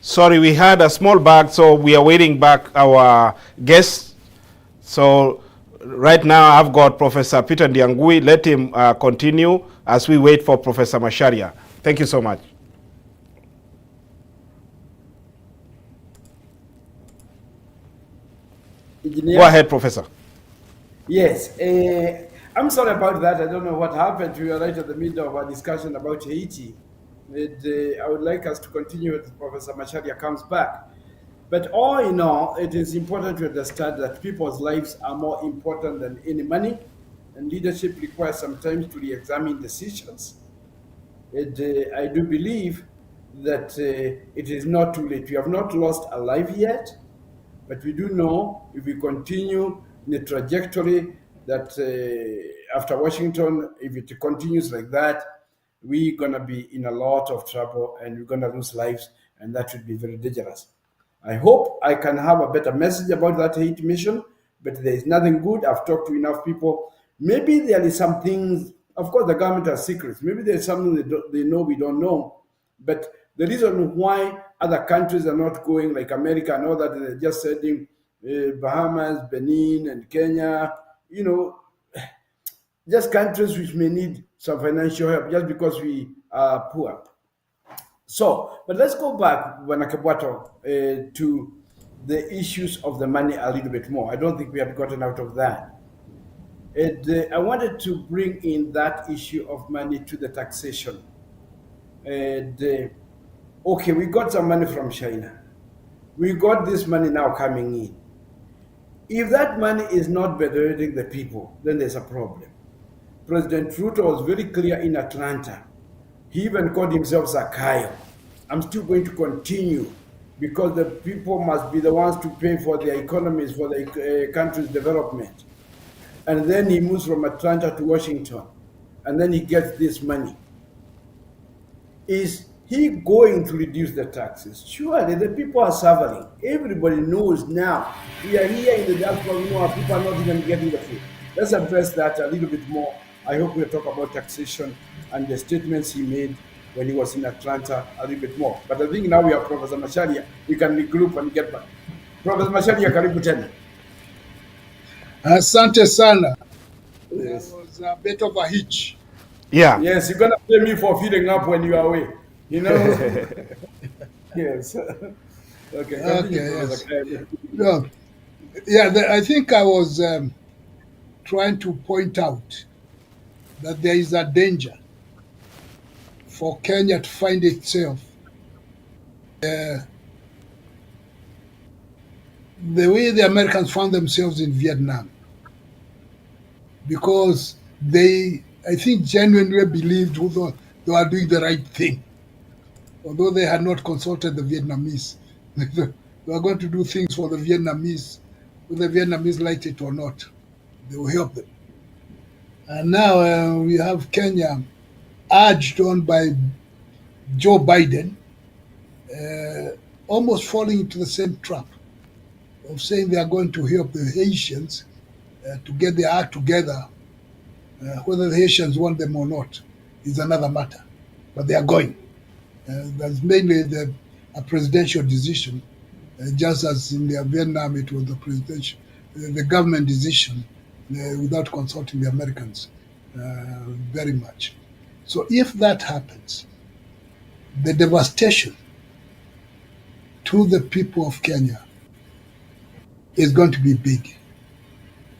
Sorry, we had a small bug, so we are waiting back our guests. So right now I've got Professor Peter Ndiangui. Let him continue as we wait for Professor Macharia. Thank you so much. Engineer? Go ahead, Professor. Yes. I'm sorry about that. I don't know what happened. We are right at the middle of a discussion about Haiti. I would like us to continue if Professor Macharia comes back. But all in all, it is important to understand that people's lives are more important than any money, and leadership requires sometimes to re-examine decisions. I do believe that it is not too late. We have not lost a life yet, but we do know if we continue in the trajectory that after Washington, if it continues like that, we're going to be in a lot of trouble and we're going to lose lives, and that would be very dangerous. I hope I can have a better message about that Haiti mission, but there is nothing good. I've talked to enough people. Maybe there is some things, of course, the government has secrets. Maybe there's something they know we don't know. But the reason why other countries are not going, like America and all that, they're just sending Bahamas, Benin, and Kenya, just countries which may need some financial help just because we are poor. So, but let's go back, Wanakabwato, to the issues of the money a little bit more. I don't think we have gotten out of that. I wanted to bring in that issue of money to the taxation. Okay, we got some money from China. We got this money now coming in. If that money is not benefiting the people, then there's a problem. President Ruto was very clear in Atlanta. He even called himself Zakayo. I'm still going to continue because the people must be the ones to pay for their economies, for the country's development. And then he moves from Atlanta to Washington, and then he gets this money. Is he going to reduce the taxes? Surely the people are suffering. Everybody knows now. We are here in the diaspora, we know our people are not even getting the food. Let's address that a little bit more. I hope we'll talk about taxation and the statements he made when he was in Atlanta a little bit more. But I think now we have Professor Macharia. We can regroup and get back. Professor Macharia, karibu tena. Asante sana. Yes. There was a bit of a hitch. Yeah. Yes, you're going to pay me for filling up when you are away. You know? Yes. Okay. Yes. No. Yeah, I think I was trying to point out that there is a danger for Kenya to find itself the way the Americans found themselves in Vietnam, because they, I think, genuinely believed they were doing the right thing, although they had not consulted the Vietnamese. They were going to do things for the Vietnamese, whether the Vietnamese liked it or not. They will help them. And now we have Kenya urged on by Joe Biden, almost falling into the same trap of saying they are going to help the Haitians to get their act together. Whether the Haitians want them or not is another matter, but they are going. That's mainly a presidential decision, just as in Vietnam it was the government decision without consulting the Americans very much. So if that happens, the devastation to the people of Kenya is going to be big.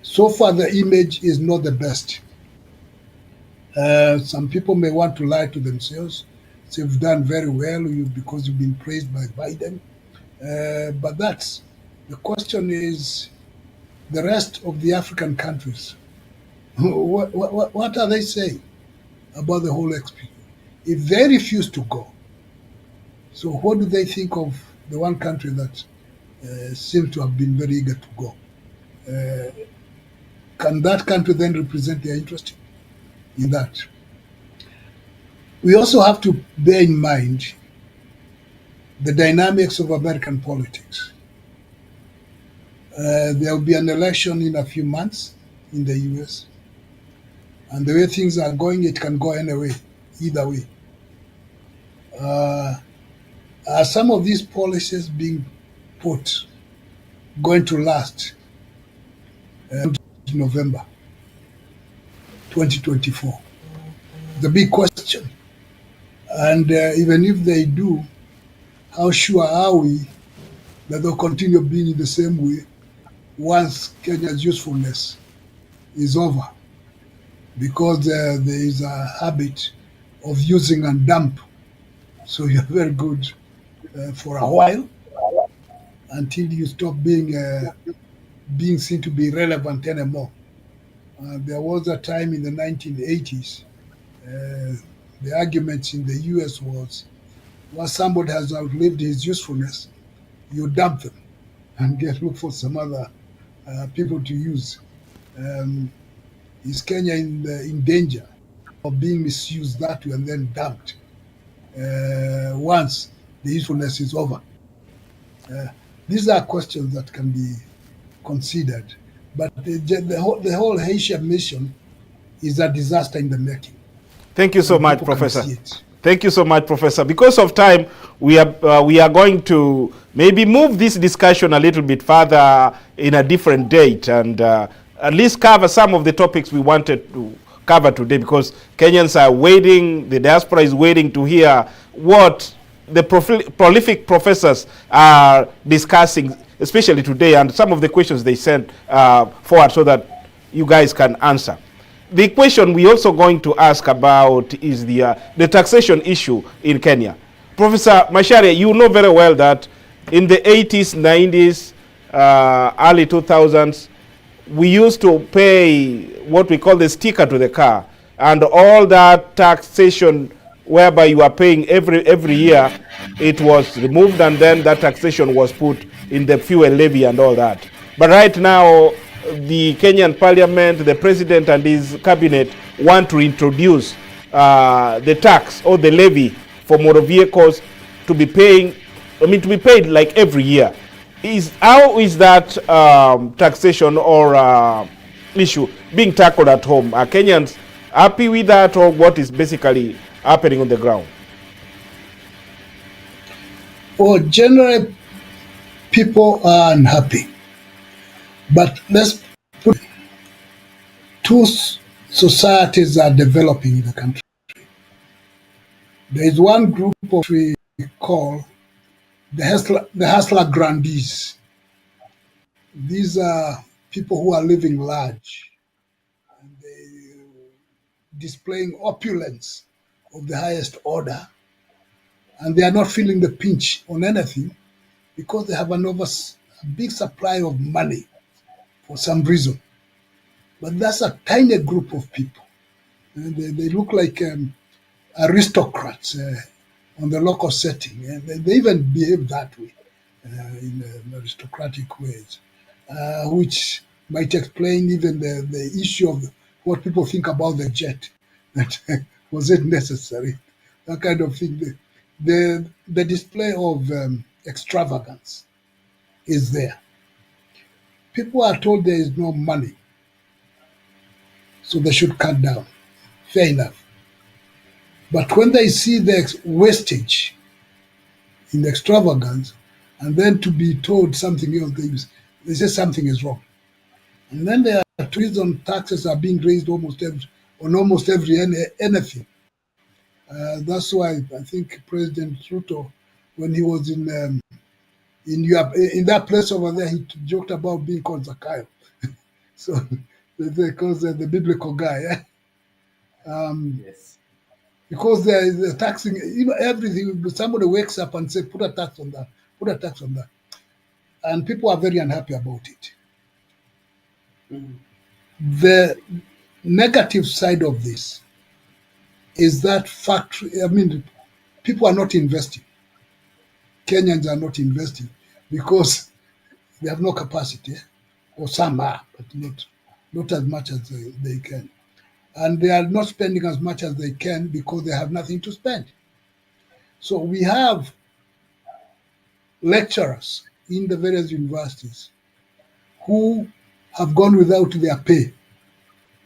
So far, the image is not the best. Some people may want to lie to themselves, say you've done very well because you've been praised by Biden. But the question is, the rest of the African countries, what are they saying about the whole experience? If they refuse to go, so what do they think of the one country that seems to have been very eager to go? Can that country then represent their interest in that? We also have to bear in mind the dynamics of American politics. There will be an election in a few months in the US. And the way things are going, it can go anyway, either way. Are some of these policies being put going to last November 2024? The big question. And even if they do, how sure are we that they'll continue being in the same way once Kenya's usefulness is over? Because there is a habit of using and dump. So you're very good for a while until you stop being seen to be relevant anymore. There was a time in the 1980s, the arguments in the US was, once somebody has outlived his usefulness, you dump them and look for some other people to use. Um, is Kenya in danger of being misused that way and then dumped once the usefulness is over? These are questions that can be considered. But the whole Haitian mission is a disaster in the making. Thank you so much, People can Professor. see it. Thank you so much, Professor. Because of time, we are going to maybe move this discussion a little bit further in a different date and at least cover some of the topics we wanted to cover today, because Kenyans are waiting, the diaspora is waiting to hear what the prolific professors are discussing, especially today, and some of the questions they sent forward so that you guys can answer. The question we also going to ask about is the taxation issue in Kenya. Professor Macharia, you know very well that in the 80s, 90s, early 2000s, we used to pay what we call the sticker to the car, and all that taxation whereby you are paying every year, it was removed, and then that taxation was put in the fuel levy and all that. But right now, the Kenyan parliament, the president and his cabinet want to introduce the tax or the levy for motor vehicles to be paying, to be paid like every year. How is that taxation or issue being tackled at home? Are Kenyans happy with that, or what is basically happening on the ground? Well, generally, people are unhappy. But let's put two societies are developing in the country. There is one group of we call the hustler grandees. These are people who are living large, and they displaying opulence of the highest order, and they are not feeling the pinch on anything because they have a big supply of money for some reason. But that's a tiny group of people. And they look like aristocrats on the local setting. And they even behave that way in aristocratic ways, which might explain even the issue of what people think about the jet. That was it necessary? That kind of thing. The display of extravagance is there. People are told there is no money, so they should cut down. Fair enough. But when they see the wastage in the extravagance, and then to be told something else, they say something is wrong. And then there are treason taxes are being raised on almost every anything. That's why I think President Ruto, when he was in that place over there, he joked about being called Zakayo. So because the biblical guy. Yes. Because there is a taxing, everything. Somebody wakes up and say, put a tax on that, put a tax on that. And people are very unhappy about it. Mhm. The negative side of this is that people are not investing. Kenyans are not investing because they have no capacity, or some are, but not as much as they can. And they are not spending as much as they can because they have nothing to spend. So we have lecturers in the various universities who have gone without their pay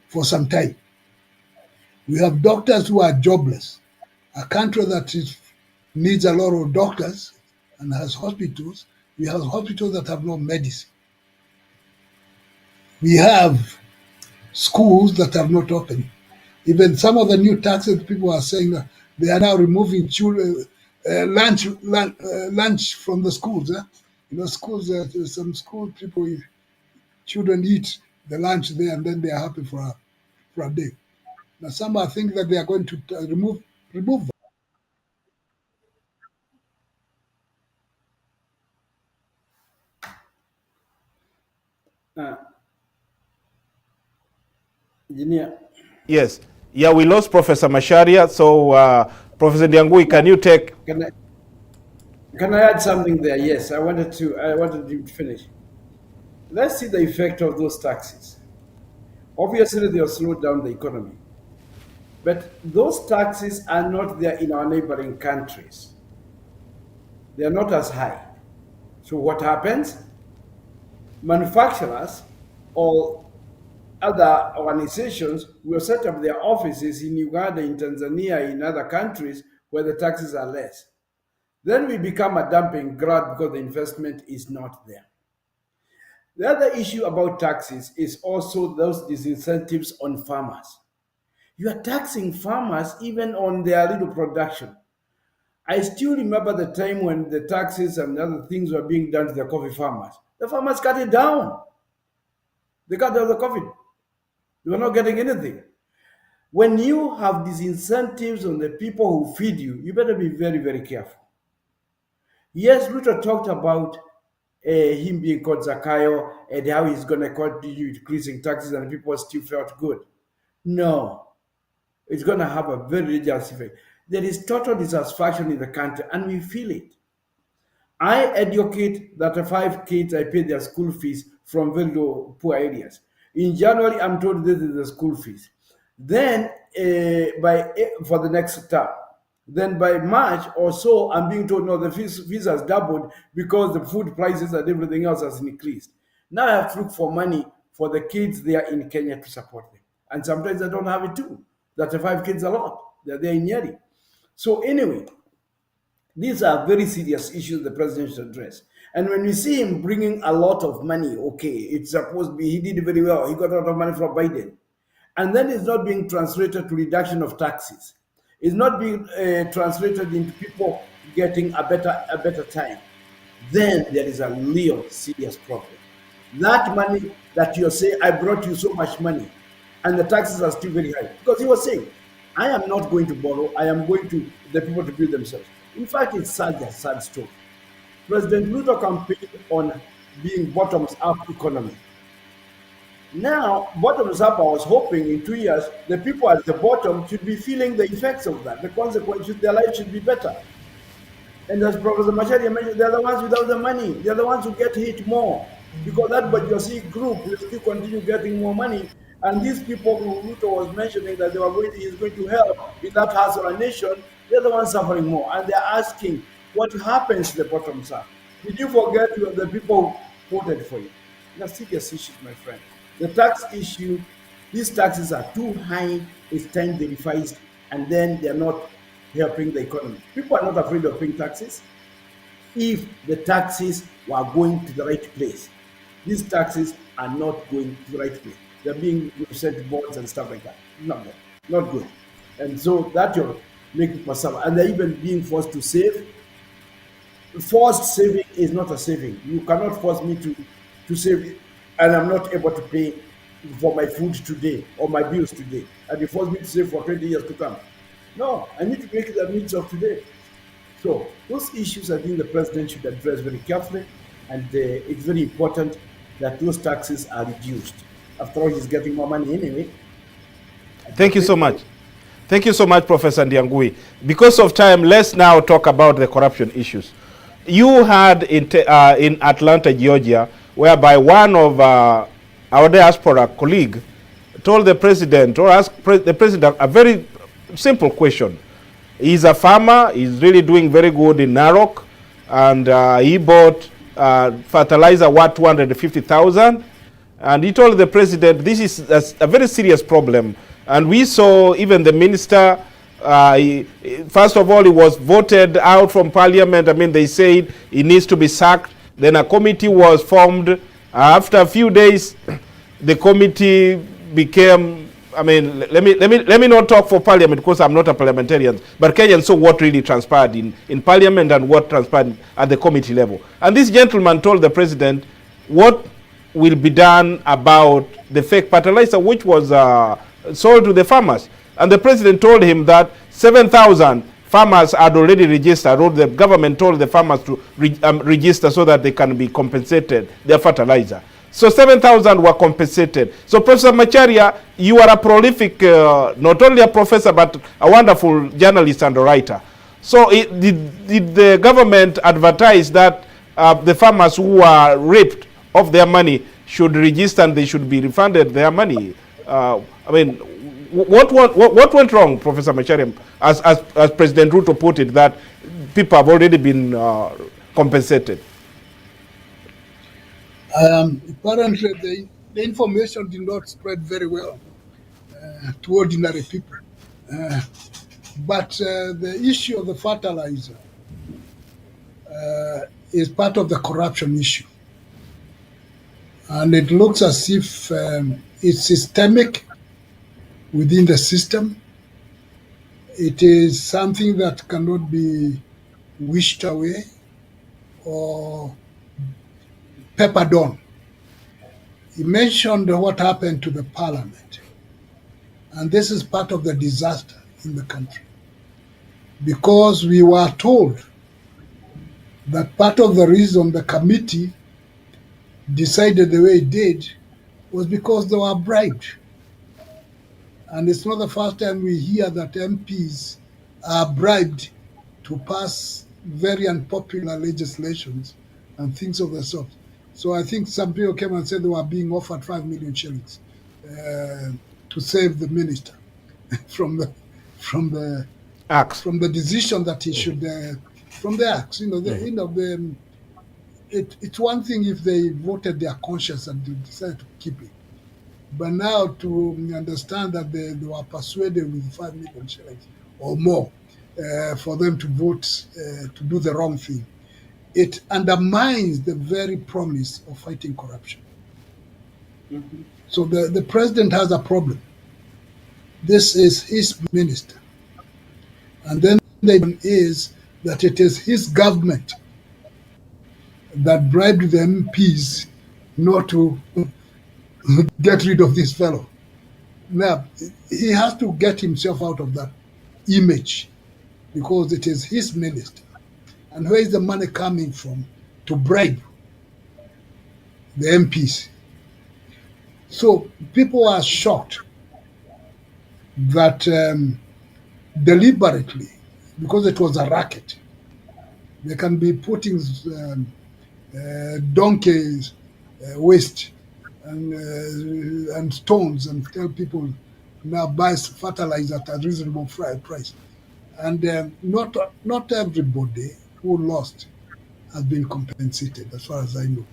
for some time. We have doctors who are jobless. A country that is needs a lot of doctors and has hospitals. We have hospitals that have no medicine. We have schools that have not opened. Even some of the new taxes, people are saying that they are now removing children, lunch from the schools. Schools, some school people, children eat the lunch there and then they are happy for a day. Now some are thinking that they are going to remove that. Engineer. Yes. Yeah, we lost Professor Macharia. So, Professor Ndiangui, can you take... Can I add something there? Yes, I wanted you to finish. Let's see the effect of those taxes. Obviously, they have slowed down the economy. But those taxes are not there in our neighboring countries. They are not as high. So what happens? Manufacturers or other organizations will set up their offices in Uganda, in Tanzania, in other countries where the taxes are less. Then we become a dumping ground because the investment is not there. The other issue about taxes is also those disincentives on farmers. You are taxing farmers even on their little production. I still remember the time when the taxes and other things were being done to the coffee farmers. The farmers cut it down. They cut down the coffee. They were not getting anything. When you have these incentives on the people who feed you, you better be very, very careful. Yes, Ruto talked about him being called Zakayo and how he's going to continue increasing taxes and people still felt good. No, it's going to have a very dangerous effect. There is total dissatisfaction in the country and we feel it. I educate that 5 kids, I pay their school fees from very low, poor areas. In January, I'm told this is the school fees. Then for the next term. Then by March or so, I'm being told, no, the fees has doubled because the food prices and everything else has increased. Now I have to look for money for the kids there in Kenya to support them. And sometimes I don't have it too. That's 5 kids a lot. They're there in Nyeri. So anyway, these are very serious issues the president should address. And when we see him bringing a lot of money, okay, it's supposed to be, he did very well. He got a lot of money from Biden. And then it's not being translated to reduction of taxes. It's not being translated into people getting a better time. Then there is a real serious problem. That money that you're saying, I brought you so much money, and the taxes are still very high. Because he was saying, I am not going to borrow, I am going to the people to build themselves. In fact, it's such a sad story. President Ruto campaigned on being bottoms-up economy. Now, bottoms up, I was hoping in 2 years, the people at the bottom should be feeling the effects of that. The consequences, their life should be better. And as Professor Macharia mentioned, they're the ones without the money. They're the ones who get hit more. Because that Bajwasi group will still continue getting more money. And these people who Ruto was mentioning that he's going to help in that house or a nation, they're the ones suffering more. And they're asking, what happens to the bottoms up? Did you forget the people who voted for you? They're serious issues, my friend. The tax issue, these taxes are too high, it's time they revised, and then they're not helping the economy. People are not afraid of paying taxes if the taxes were going to the right place. These taxes are not going to the right place. They're being sent bonds and stuff like that. Not good. Not good. And so that will make people suffer. And they're even being forced to save. Forced saving is not a saving. You cannot force me to save and I'm not able to pay for my food today or my bills today. And you force me to save for 20 years to come. No, I need to make the needs of today. So those issues I think the president should address very carefully, and it's very important that those taxes are reduced. After all, he's getting more money anyway. Thank you so much. Thank you so much, Professor Ndiangui. Because of time, let's now talk about the corruption issues. You had in Atlanta, Georgia, whereby one of our diaspora colleague told the president, or asked the president, a very simple question. He's a farmer, he's really doing very good in Narok, and he bought fertilizer worth 250,000, and he told the president, this is a very serious problem. And we saw even the minister First of all, he was voted out from parliament. I mean, they said he needs to be sacked. Then a committee was formed. After a few days, the committee became, I mean, let me not talk for parliament because I'm not a parliamentarian, but Kenyans saw what really transpired in parliament and what transpired at the committee level. And this gentleman told the president what will be done about the fake fertilizer which was sold to the farmers. And the president told him that 7,000 farmers had already registered, or the government told the farmers to register so that they can be compensated their fertilizer. So 7,000 were compensated. So Professor Macharia, you are a prolific, not only a professor, but a wonderful journalist and a writer. So did the government advertise that the farmers who are ripped of their money should register and they should be refunded their money? I mean, what went wrong, Professor Macharia, as President Ruto put it, that people have already been compensated? Apparently, the information did not spread very well to ordinary people. But the issue of the fertilizer is part of the corruption issue. And it looks as if it's systemic within the system. It is something that cannot be wished away or peppered on. He mentioned what happened to the parliament. And this is part of the disaster in the country. Because we were told that part of the reason the committee decided the way it did was because they were bribed. And it's not the first time we hear that MPs are bribed to pass very unpopular legislations and things of the sort. So I think some people came and said they were being offered 5 million shillings to save the minister from the Axe. From the decision that he should from the axe. It's one thing if they voted their conscience and they decided to keep it. But now to understand that they were persuaded with 5 million shillings or more for them to vote to do the wrong thing, it undermines the very promise of fighting corruption. Mm-hmm. So the president has a problem. This is his minister. And then the problem is that it is his government that bribed the MPs not to get rid of this fellow. Now, he has to get himself out of that image because it is his minister. And where is the money coming from to bribe the MPs? So people are shocked that deliberately, because it was a racket, they can be putting donkeys' waste and stones and tell people now buy fertilizer at a reasonable price. And not everybody who lost has been compensated, as far as I know.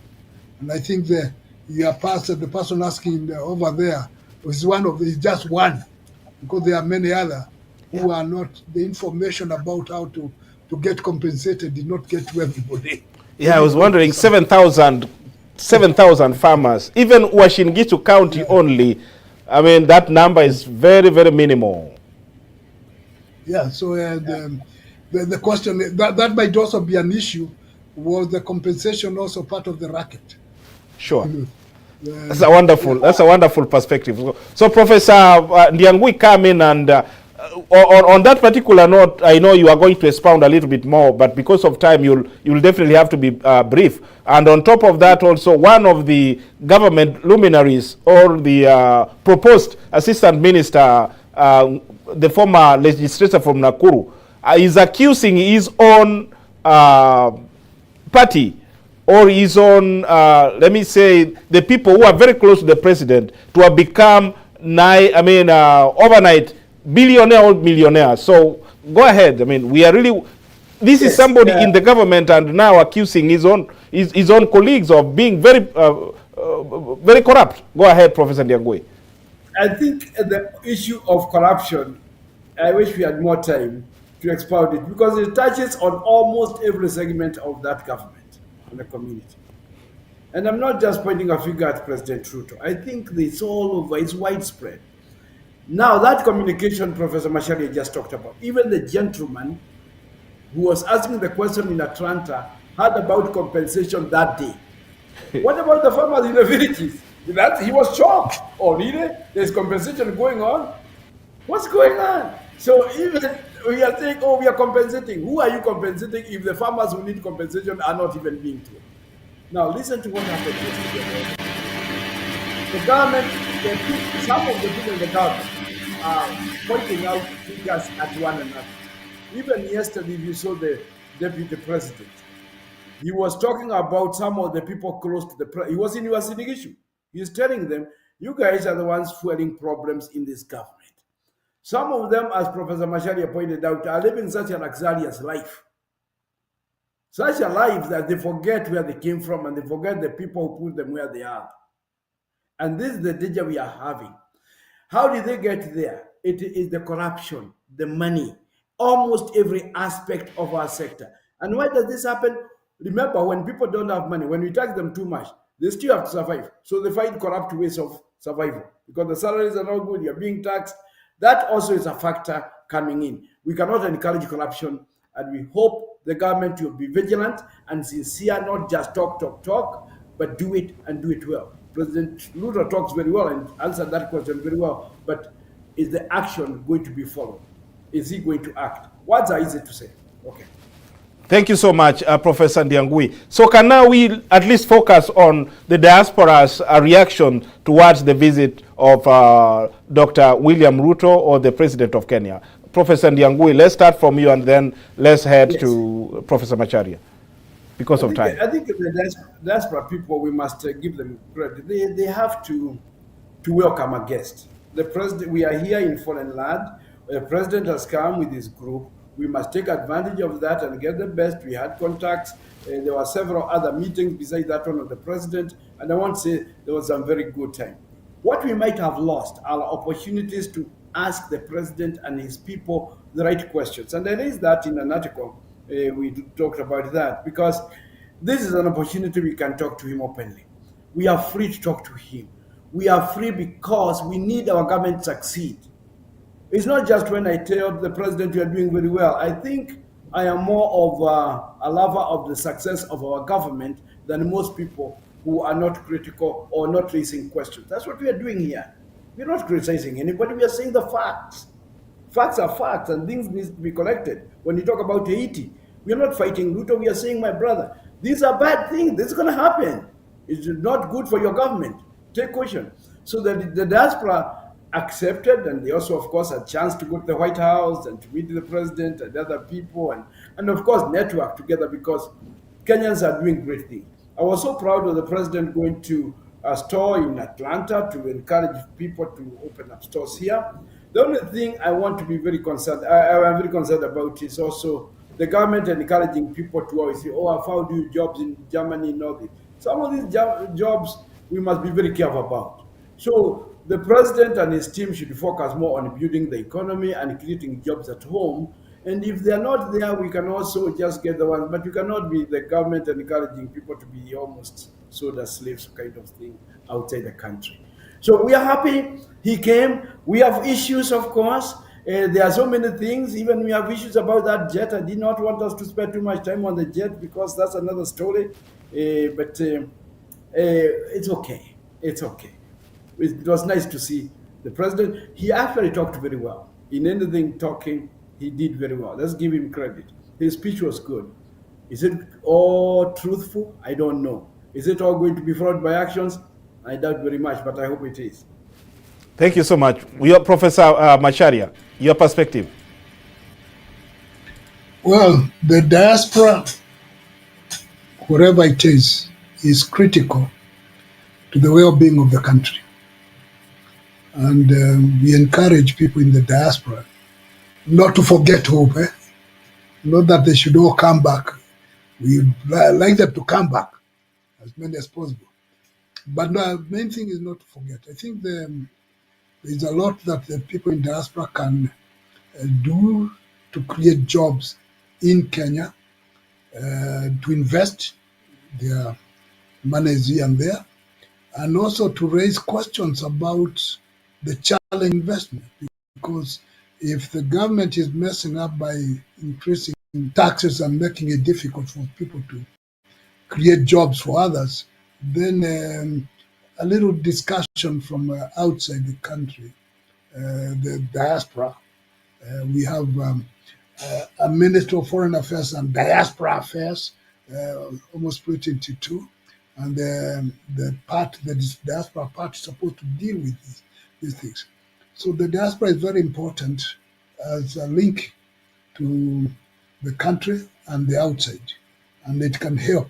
And I think the person asking over there is just one, because there are many other who are not, the information about how to get compensated did not get to everybody. Yeah, I was wondering, 7,000 farmers, even Washingichu County only, I mean, that number is very, very minimal. Yeah, so the question, that might also be an issue, was the compensation also part of the racket? Sure. That's a wonderful perspective. So Professor Ndiangui, come in and on that particular note, I know you are going to expound a little bit more, but because of time, you'll definitely have to be brief. And on top of that, also one of the government luminaries, or the proposed assistant minister, the former legislator from Nakuru, is accusing his own party, or his own, let me say, the people who are very close to the president, to have become, overnight, billionaire or millionaire. So go ahead. I mean, we are really, this is somebody in the government and now accusing his own colleagues of being very very corrupt. Go ahead, Professor Ndiangui. I think the issue of corruption I wish we had more time to expound it because it touches on almost every segment of that government and the community. And I'm not just pointing a finger at President Ruto. I think it's all over, it's widespread. Now, that communication Professor Mashari just talked about, even the gentleman who was asking the question in Atlanta heard about compensation that day. What about the farmers in the villages? He was shocked. Oh, really? There's compensation going on? What's going on? So even we are saying, oh, we are compensating. Who are you compensating if the farmers who need compensation are not even being told? Now, listen to what happened yesterday. The government, some of the people in the government are pointing out figures at one another. Even yesterday, you saw the deputy president. He was talking about some of the people close to the president. He was in issue. He's telling them, you guys are the ones fueling problems in this government. Some of them, as Professor Masharia pointed out, are living such a luxurious life. Such a life that they forget where they came from and they forget the people who put them where they are. And this is the danger we are having. How did they get there? It is the corruption, the money, almost every aspect of our sector. And why does this happen? Remember, when people don't have money, when we tax them too much, they still have to survive. So they find corrupt ways of survival because the salaries are not good, you're being taxed. That also is a factor coming in. We cannot encourage corruption, and we hope the government will be vigilant and sincere, not just talk, but do it and do it well. President Ruto talks very well and answered that question very well, but is the action going to be followed? Is he going to act? Words are easy to say. Okay. Thank you so much, Professor Ndiangui. So can now we at least focus on the diaspora's reaction towards the visit of Dr. William Ruto, or the President of Kenya? Professor Ndiangui, let's start from you and then let's head to Professor Macharia because of time. I think the diaspora people, we must give them credit. They have to welcome a guest. The president, we are here in foreign land. The president has come with his group. We must take advantage of that and get the best. We had contacts. There were several other meetings besides that one of the president. And I want to say there was some very good time. What we might have lost are opportunities to ask the president and his people the right questions. And I raised that in an article. We talked about that because this is an opportunity we can talk to him openly. We are free to talk to him. We are free because we need our government to succeed. It's not just when I tell the president you are doing very well. I think I am more of a lover of the success of our government than most people who are not critical or not raising questions. That's what we are doing here. We're not criticizing anybody. We are saying the facts. Facts are facts, and things need to be corrected. When you talk about Haiti, we are not fighting Ruto. We are saying, my brother, these are bad things. This is going to happen. It's not good for your government. Take caution. So that the diaspora accepted, and they also, of course, had a chance to go to the White House and to meet the president and other people, and of course, network together because Kenyans are doing great things. I was so proud of the president going to a store in Atlanta to encourage people to open up stores here. The only thing I want to be very concerned, I am very concerned about is also the government encouraging people to always say, oh, I found you jobs in Germany and all this. Some of these jobs we must be very careful about. So the president and his team should focus more on building the economy and creating jobs at home. And if they're not there, we can also just get the ones, but you cannot be the government encouraging people to be almost sold as slaves kind of thing outside the country. So we are happy he came. We have issues, of course. There are so many things. Even we have issues about that jet. I did not want us to spend too much time on the jet because that's another story. But it's okay. It's okay. It was nice to see the president. He actually talked very well. In anything talking, he did very well. Let's give him credit. His speech was good. Is it all truthful? I don't know. Is it all going to be followed by actions? I doubt very much, but I hope it is. Thank you so much. Your Professor Macharia, your perspective. Well, the diaspora, wherever it is critical to the well-being of the country. And we encourage people in the diaspora not to forget hope. Not that they should all come back. We like them to come back, as many as possible. But the main thing is not to forget. I think there's a lot that the people in diaspora can do to create jobs in Kenya, to invest their monies here and there, and also to raise questions about the challenge investment. Because if the government is messing up by increasing taxes and making it difficult for people to create jobs for others, then a little discussion from outside the country, the diaspora. We have a Minister of Foreign Affairs and Diaspora Affairs, almost split into two. And the diaspora part is supposed to deal with these things. So the diaspora is very important as a link to the country and the outside, and it can help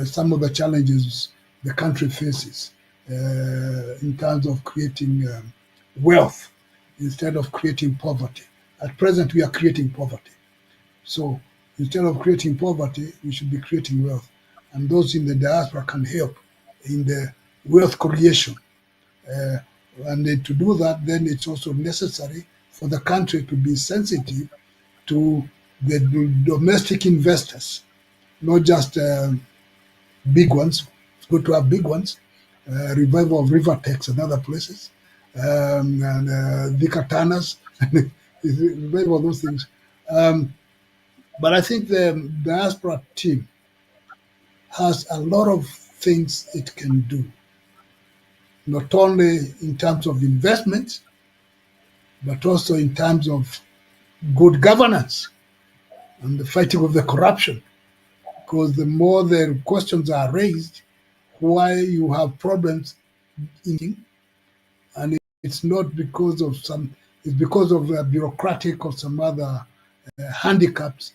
some of the challenges the country faces in terms of creating wealth instead of creating poverty. At present, we are creating poverty. So instead of creating poverty, we should be creating wealth. And those in the diaspora can help in the wealth creation. And to do that, then it's also necessary for the country to be sensitive to the domestic investors, not just big ones. It's good to have big ones. Revival of river tax and other places, and Vikatanas, revival of those things. But I think the diaspora team has a lot of things it can do, not only in terms of investment, but also in terms of good governance and the fighting of the corruption. Because the more the questions are raised, why you have problems in, and it's not because of it's because of bureaucratic or some other handicaps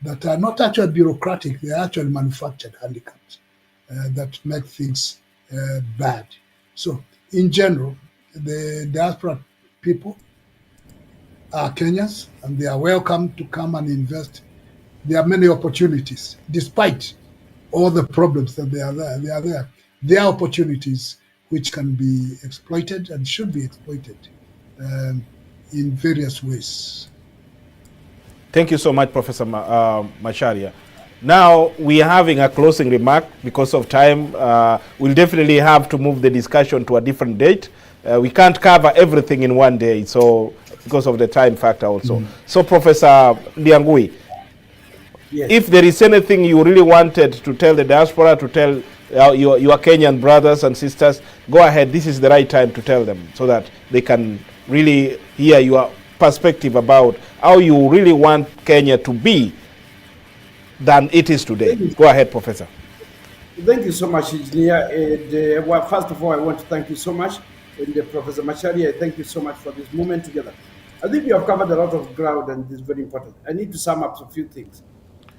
that are not actually bureaucratic, they're actually manufactured handicaps that make things bad. So, in general, the diaspora people are Kenyans and they are welcome to come and invest. There are many opportunities, despite all the problems that they are there. They are there. There are opportunities which can be exploited and should be exploited in various ways. Thank you so much, Professor Macharia. Now we are having a closing remark because of time. We'll definitely have to move the discussion to a different date. We can't cover everything in one day, so because of the time factor also. So, Professor Ndiangui, Yes. if there is anything you really wanted to tell the diaspora, to tell your Kenyan brothers and sisters, go ahead. This is the right time to tell them so that they can really hear your perspective about how you really want Kenya to be than it is today. Go ahead, Professor. Thank you so much, Engineer. And, well, first of all, I want to thank you so much. And Professor Macharia, thank you so much for this moment together. I think we have covered a lot of ground and it's very important. I need to sum up a few things.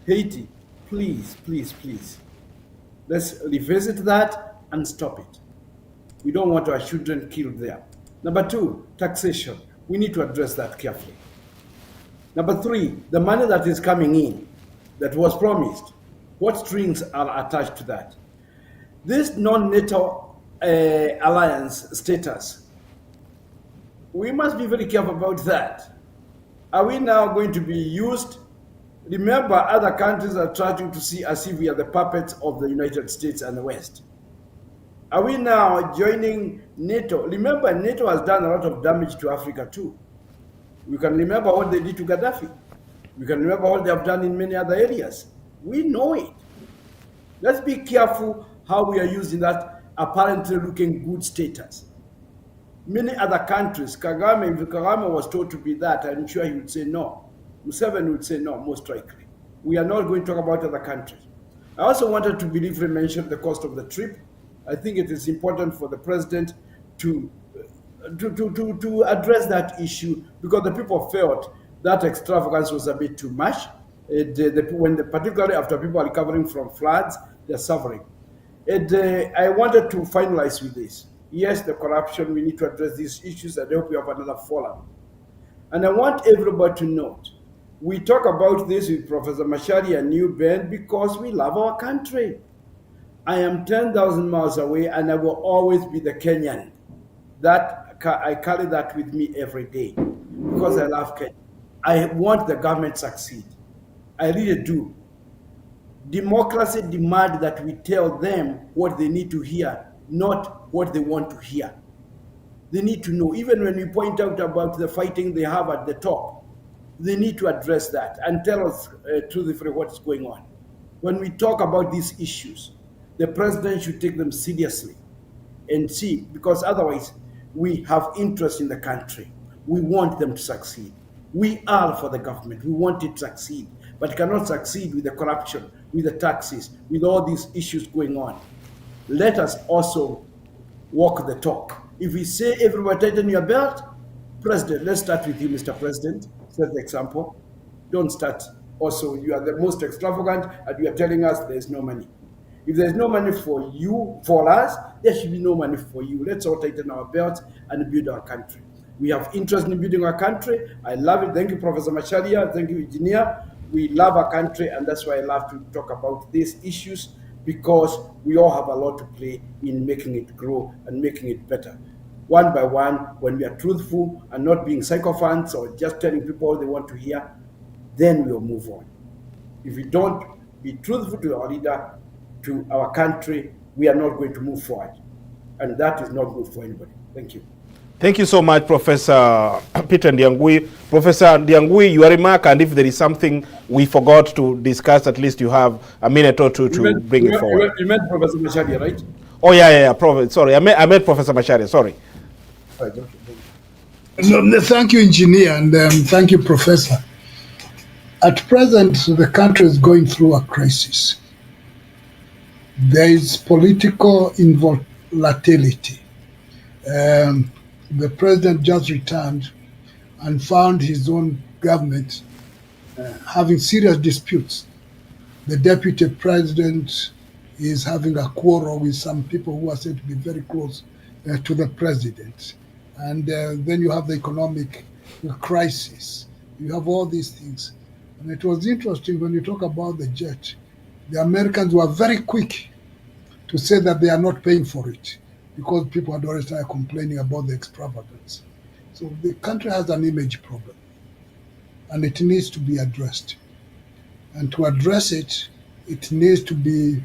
Haiti, please, please, please. Let's revisit that and stop it. We don't want our children killed there. Number two, taxation. We need to address that carefully. Number three, the money that is coming in that was promised, what strings are attached to that? This non-NATO alliance status, we must be very careful about that. Are we now going to be used? Remember, other countries are trying to see as if we are the puppets of the United States and the West. Are we now joining NATO? Remember, NATO has done a lot of damage to Africa too. We can remember what they did to Gaddafi. We can remember what they have done in many other areas. We know it. Let's be careful how we are using that apparently looking good status. Many other countries, Kagame, if Kagame was told to be that, I'm sure he would say no. Museveni would say no, most likely. We are not going to talk about other countries. I also wanted to briefly mention the cost of the trip. I think it is important for the president to address that issue because the people felt that extravagance was a bit too much. Particularly after people are recovering from floods, they're suffering. I wanted to finalize with this. Yes, the corruption, we need to address these issues, and I hope we have another forum. And I want everybody to note, we talk about this with Professor Macharia and New Ben because we love our country. I am 10,000 miles away and I will always be the Kenyan. That I carry that with me every day. because I love Kenya. I want the government to succeed. I really do. Democracy demands that we tell them what they need to hear, not what they want to hear. They need to know, even when we point out about the fighting they have at the top, they need to address that and tell us truthfully what's going on. When we talk about these issues, the president should take them seriously and see, because otherwise we have interest in the country. We want them to succeed. We are for the government. We want it to succeed, but cannot succeed with the corruption, with the taxes, with all these issues going on. Let us also walk the talk. If we say everyone tighten your belt, President, let's start with you, Mr. President. Set the example. Don't start. Also, you are the most extravagant, and you are telling us there's no money. If there's no money for you, for us, there should be no money for you. Let's all tighten our belts and build our country. We have interest in building our country. I love it. Thank you, Professor Macharia. Thank you, Engineer. We love our country, and that's why I love to talk about these issues, because we all have a lot to play in making it grow and making it better. One by one, when we are truthful and not being sycophants or just telling people all they want to hear, then we'll move on. If we don't be truthful to our leader, to our country, we are not going to move forward. And that is not good for anybody. Thank you. Thank you so much, Professor Peter Ndiangui. Professor Ndiangui, your remark, and if there is something we forgot to discuss, at least you have a minute or two to bring it forward. You meant Professor Macharia, right? Oh, yeah. Sorry, I meant Professor Macharia, sorry. Right, okay. So, thank you, Engineer, and thank you, Professor. At present, the country is going through a crisis. There is political volatility. The president just returned and found his own government having serious disputes. The deputy president is having a quarrel with some people who are said to be very close to the president. And then you have the economic crisis. You have all these things. And it was interesting when you talk about the jet, the Americans were very quick to say that they are not paying for it because people had already started complaining about the extravagance. So the country has an image problem and it needs to be addressed. And to address it, it needs to be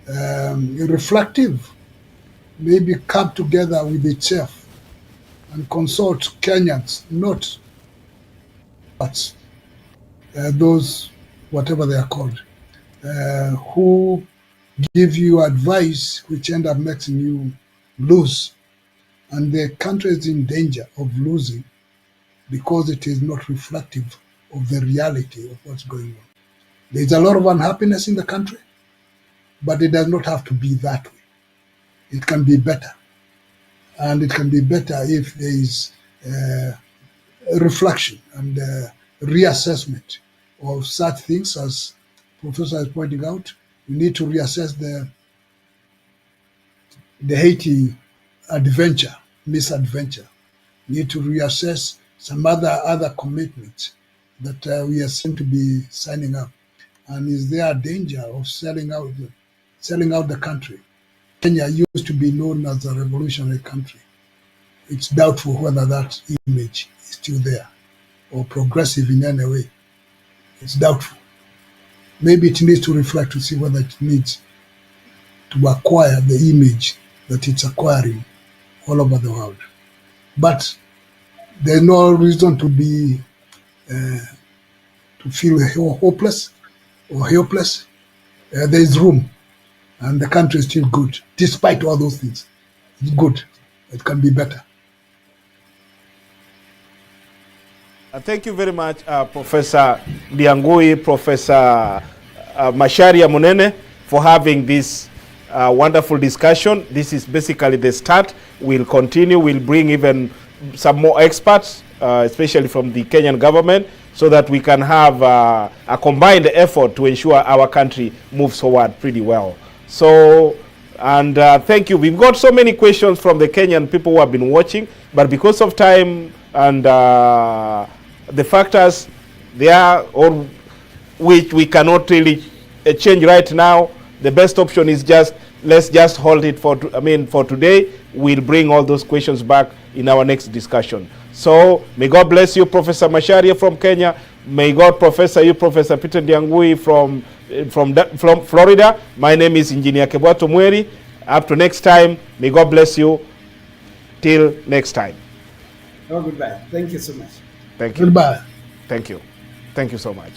reflective, maybe come together with itself and consult Kenyans, not but those, whatever they are called, who give you advice which end up making you lose. And the country is in danger of losing because it is not reflective of the reality of what's going on. There's a lot of unhappiness in the country, but it does not have to be that way. It can be better. And it can be better if there is reflection and reassessment of such things, as Professor is pointing out. We need to reassess the Haiti misadventure. We need to reassess some other commitments that we are seen to be signing up. And is there a danger of selling out the country? Kenya used to be known as a revolutionary country. It's doubtful whether that image is still there or progressive in any way. It's doubtful. Maybe it needs to reflect to see whether it needs to acquire the image that it's acquiring all over the world. But there's no reason to be to feel hopeless or helpless. There is room, and the country is still good, despite all those things. It's good. It can be better. Thank you very much, Professor Ndiangui, Professor Macharia Munene, for having this wonderful discussion. This is basically the start. We'll continue. We'll bring even some more experts, especially from the Kenyan government, so that we can have a combined effort to ensure our country moves forward pretty well. So, and thank you. We've got so many questions from the Kenyan people who have been watching, but because of time and the factors there, or which we cannot really change right now, the best option is let's just hold it for today. We'll bring all those questions back in our next discussion. So may God bless you, Professor Macharia from Kenya. May God professor you, Professor Peter Ndiangui from Florida. My name is Engineer Kebwato Mweri. Up to next time, may God bless you. Till next time. Oh, goodbye. Thank you so much. Thank you. Goodbye. Thank you. Thank you so much.